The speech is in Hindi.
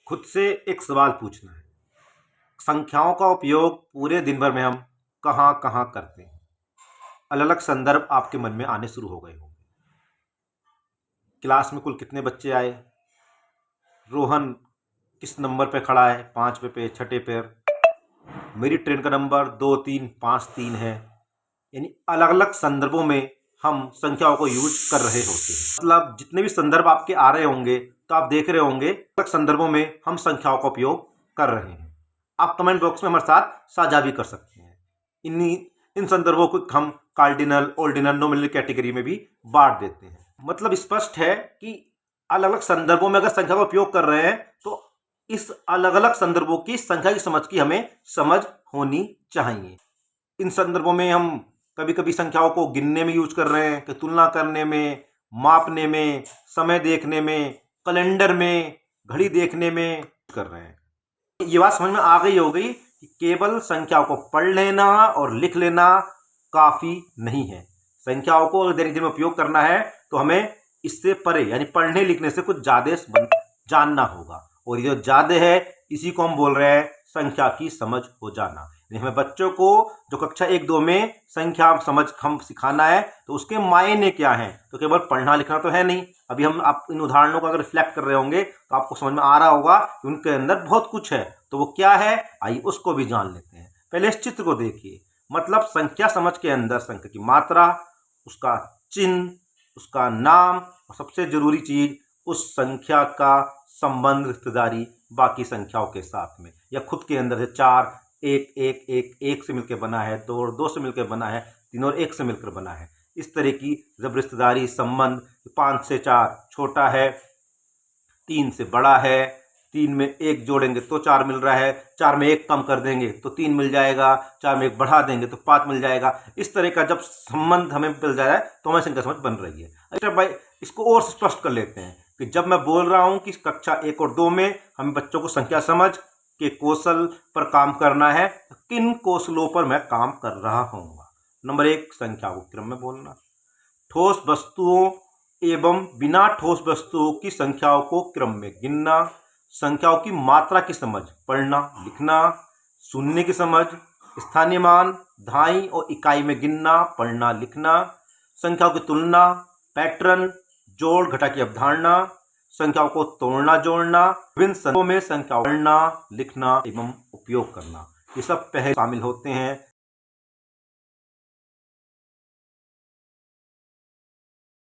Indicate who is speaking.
Speaker 1: खुद से एक सवाल पूछना है। संख्याओं का उपयोग पूरे दिन भर में हम कहाँ कहाँ करते हैं। अलग अलग संदर्भ आपके मन में आने शुरू हो गए होंगे। क्लास में कुल कितने बच्चे आए, रोहन किस नंबर पे खड़ा है, 5वें पे, 6ठे पे, मेरी ट्रेन का नंबर 2353 है। यानी अलग अलग संदर्भों में हम संख्याओं को यूज कर रहे होते हैं। मतलब जितने भी संदर्भ आपके आ रहे होंगे तो आप देख रहे होंगे अलग संदर्भों में हम संख्याओं का उपयोग कर रहे हैं। आप कमेंट बॉक्स में हमारे साथ साझा भी कर सकते हैं। इन संदर्भों को हम कार्डिनल, ऑर्डिनल, नॉमिनल कैटेगरी में भी बांट देते हैं। मतलब स्पष्ट है कि अलग अलग संदर्भों में अगर संख्या का उपयोग कर रहे हैं तो इस अलग अलग संदर्भों की संख्या की समझ की हमें समझ होनी चाहिए। इन संदर्भों में हम कभी कभी संख्याओं को गिनने में यूज कर रहे हैं, कि तुलना करने में, मापने में, समय देखने में, कैलेंडर में, घड़ी देखने में कर रहे हैं। ये बात समझ में आ गई होगी कि केवल संख्याओं को पढ़ लेना और लिख लेना काफी नहीं है। संख्याओं को अगर दैनिक जीवन में उपयोग करना है तो हमें इससे परे यानी पढ़ने लिखने से कुछ ज्यादा जानना होगा। और ये जो ज्यादा है इसी को हम बोल रहे हैं संख्या की समझ हो जाना। हमें बच्चों को जो कक्षा 1-2 में संख्या समझ हम सिखाना है तो उसके मायने क्या हैं। तो केवल पढ़ना लिखना तो है नहीं। अभी हम आप इन उदाहरणों को अगर रिफ्लेक्ट कर रहे होंगे तो आपको समझ में आ रहा होगा कि उनके अंदर बहुत कुछ है। तो वो क्या है, आइए उसको भी जान लेते हैं। पहले इस चित्र को देखिए। मतलब संख्या समझ के अंदर संख्या की मात्रा, उसका चिन्ह, उसका नाम और सबसे जरूरी चीज उस संख्या का संबंध, रिश्तेदारी बाकी संख्याओं के साथ में, या खुद के अंदर से 4 1 1 1 1 से मिलकर बना है, 2 और 2 से मिलकर बना है, 3 और 1 से मिलकर बना है। इस तरह की जब रिश्तेदारी संबंध 5 से 4 छोटा है, 3 से बड़ा है, 3 में 1 जोड़ेंगे तो 4 मिल रहा है, 4 में 1 कम कर देंगे तो 3 मिल जाएगा, 4 में 1 बढ़ा देंगे तो 5 मिल जाएगा। इस तरह का जब संबंध हमें मिल जा रहा है तो हमें संख्या समझ बन रही है। अच्छा भाई, इसको और स्पष्ट कर लेते हैं कि जब मैं बोल रहा हूं कि कक्षा 1 और 2 में हमें बच्चों को संख्या समझ के कौशल पर काम करना है, तो किन कौशलों पर मैं काम कर रहा हूँगा। नंबर 1, संख्या को क्रम में बोलना, ठोस वस्तुओं एवं बिना ठोस वस्तुओं की संख्याओं को क्रम में गिनना, संख्याओं की मात्रा की समझ, पढ़ना लिखना, शून्य की समझ, स्थानीय मान, दहाई और इकाई में गिनना, पढ़ना लिखना, संख्याओं की तुलना, पैटर्न, जोड़ घटा की अवधारणा, संख्याओं को तोड़ना जोड़ना, विभिन्न संदर्भों में संख्याओं पढ़ना लिखना एवं उपयोग करना। ये सब पहले शामिल होते हैं